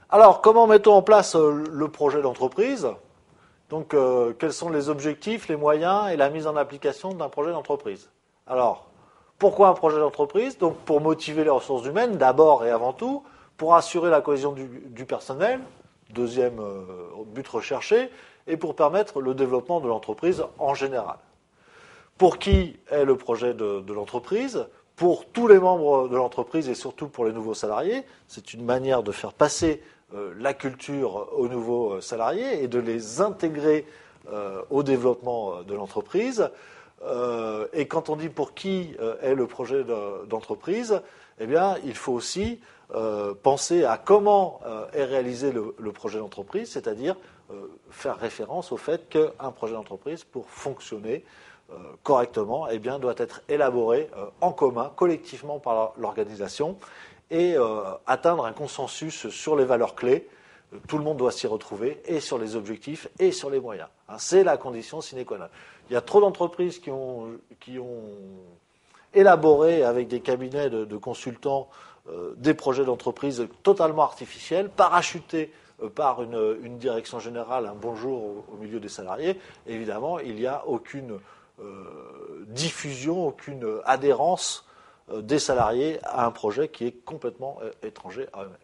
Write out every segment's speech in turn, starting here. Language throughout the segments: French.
Alors, comment mettons en place le projet d'entreprise? Donc, quels sont les objectifs, les moyens et la mise en application d'un projet d'entreprise? Alors, pourquoi un projet d'entreprise? Donc, pour motiver les ressources humaines, d'abord et avant tout, pour assurer la cohésion du personnel, deuxième but recherché, et pour permettre le développement de l'entreprise en général. Pour qui est le projet de l'entreprise? Pour tous les membres de l'entreprise et surtout pour les nouveaux salariés. C'est une manière de faire passer la culture aux nouveaux salariés et de les intégrer au développement de l'entreprise. Et quand on dit pour qui est le projet d'entreprise, eh bien, il faut aussi penser à comment est réalisé le projet d'entreprise, c'est-à-dire faire référence au fait qu'un projet d'entreprise, pour fonctionner correctement, eh bien, doit être élaboré en commun, collectivement par l'organisation, et atteindre un consensus sur les valeurs clés. Tout le monde doit s'y retrouver, et sur les objectifs, et sur les moyens. C'est la condition sine qua non. Il y a trop d'entreprises qui ont élaboré avec des cabinets de consultants des projets d'entreprise totalement artificiels, parachutés par une direction générale, un bonjour au milieu des salariés. Évidemment, il n'y a aucune diffusion, aucune adhérence des salariés à un projet qui est complètement étranger à eux-mêmes.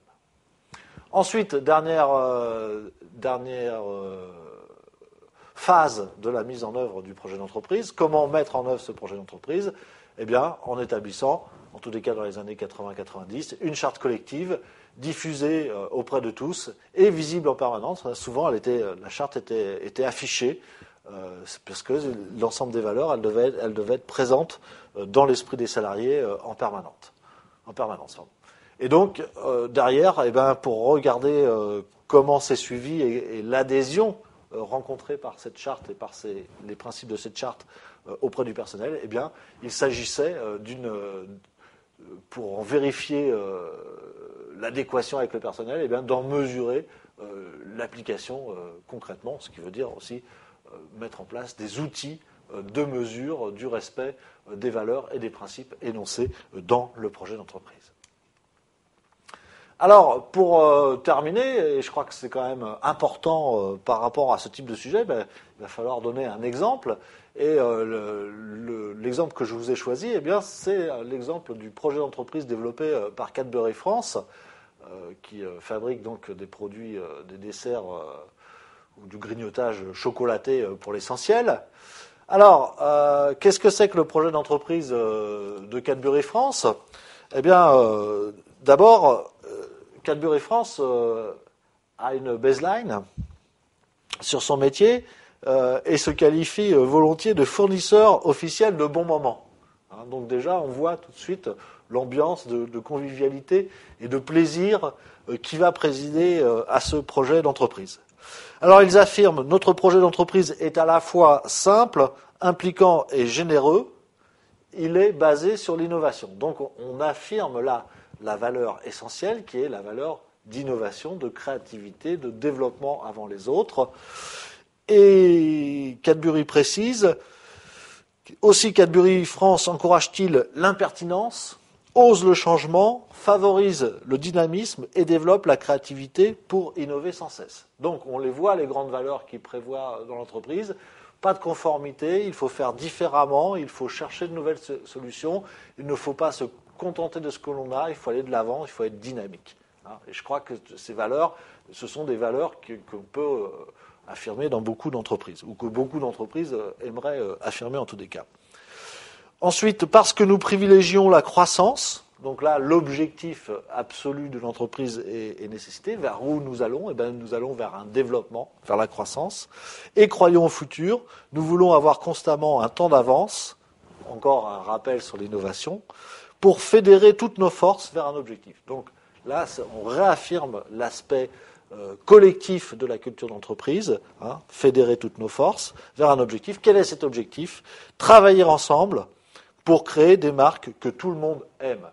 Ensuite, dernière phase de la mise en œuvre du projet d'entreprise. Comment mettre en œuvre ce projet d'entreprise? Eh bien, en établissant, en tous les cas dans les années 80-90, une charte collective diffusée auprès de tous et visible en permanence. Souvent, la charte était affichée parce que l'ensemble des valeurs, elle devait être présente dans l'esprit des salariés en permanence. Et donc, derrière, eh ben, pour regarder comment c'est suivi et l'adhésion rencontrée par cette charte et par les principes de cette charte auprès du personnel, eh bien, il s'agissait pour en vérifier l'adéquation avec le personnel, eh bien, d'en mesurer l'application concrètement, ce qui veut dire aussi mettre en place des outils de mesure du respect des valeurs et des principes énoncés dans le projet d'entreprise. Alors, pour terminer, et je crois que c'est quand même important par rapport à ce type de sujet, il va falloir donner un exemple. Et l'exemple que je vous ai choisi, eh bien, c'est l'exemple du projet d'entreprise développé par Cadbury France, qui fabrique donc des produits, des desserts ou du grignotage chocolaté pour l'essentiel. Alors, qu'est-ce que c'est que le projet d'entreprise de Cadbury France? Eh bien, d'abord, Cadbury France a une baseline sur son métier et se qualifie volontiers de fournisseur officiel de bons moments. Donc déjà, on voit tout de suite l'ambiance de convivialité et de plaisir qui va présider à ce projet d'entreprise. Alors ils affirment, notre projet d'entreprise est à la fois simple, impliquant et généreux. Il est basé sur l'innovation. Donc on affirme là la valeur essentielle qui est la valeur d'innovation, de créativité, de développement avant les autres. Et Cadbury précise, aussi Cadbury France encourage-t-il l'impertinence, ose le changement, favorise le dynamisme et développe la créativité pour innover sans cesse. Donc on les voit, les grandes valeurs qui prévoient dans l'entreprise. Pas de conformité, il faut faire différemment, il faut chercher de nouvelles solutions, il ne faut pas se contenter de ce que l'on a, il faut aller de l'avant, il faut être dynamique. Et je crois que ces valeurs, ce sont des valeurs qu'on peut affirmer dans beaucoup d'entreprises, ou que beaucoup d'entreprises aimeraient affirmer en tous les cas. Ensuite, parce que nous privilégions la croissance, donc là, l'objectif absolu de l'entreprise est nécessité. Vers où nous allons? Eh bien, nous allons vers un développement, vers la croissance. Et croyons au futur, nous voulons avoir constamment un temps d'avance, encore un rappel sur l'innovation, pour fédérer toutes nos forces vers un objectif. Donc là, on réaffirme l'aspect collectif de la culture d'entreprise, fédérer toutes nos forces vers un objectif. Quel est cet objectif? Travailler ensemble pour créer des marques que tout le monde aime.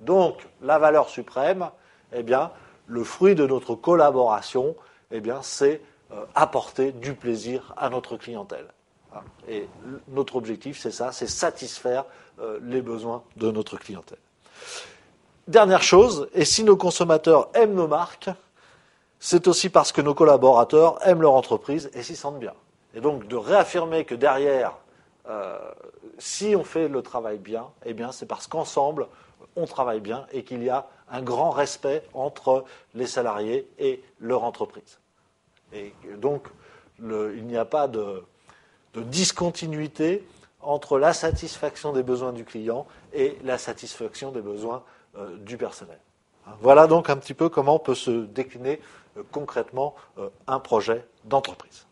Donc, la valeur suprême, eh bien, le fruit de notre collaboration, eh bien, c'est apporter du plaisir à notre clientèle. Et notre objectif, c'est ça, c'est satisfaire les besoins de notre clientèle. Dernière chose, et si nos consommateurs aiment nos marques, c'est aussi parce que nos collaborateurs aiment leur entreprise et s'y sentent bien. Et donc de réaffirmer que derrière, si on fait le travail bien, eh bien c'est parce qu'ensemble, on travaille bien et qu'il y a un grand respect entre les salariés et leur entreprise. Et donc, il n'y a pas de discontinuité entre la satisfaction des besoins du client et la satisfaction des besoins du personnel. Voilà donc un petit peu comment peut se décliner concrètement un projet d'entreprise.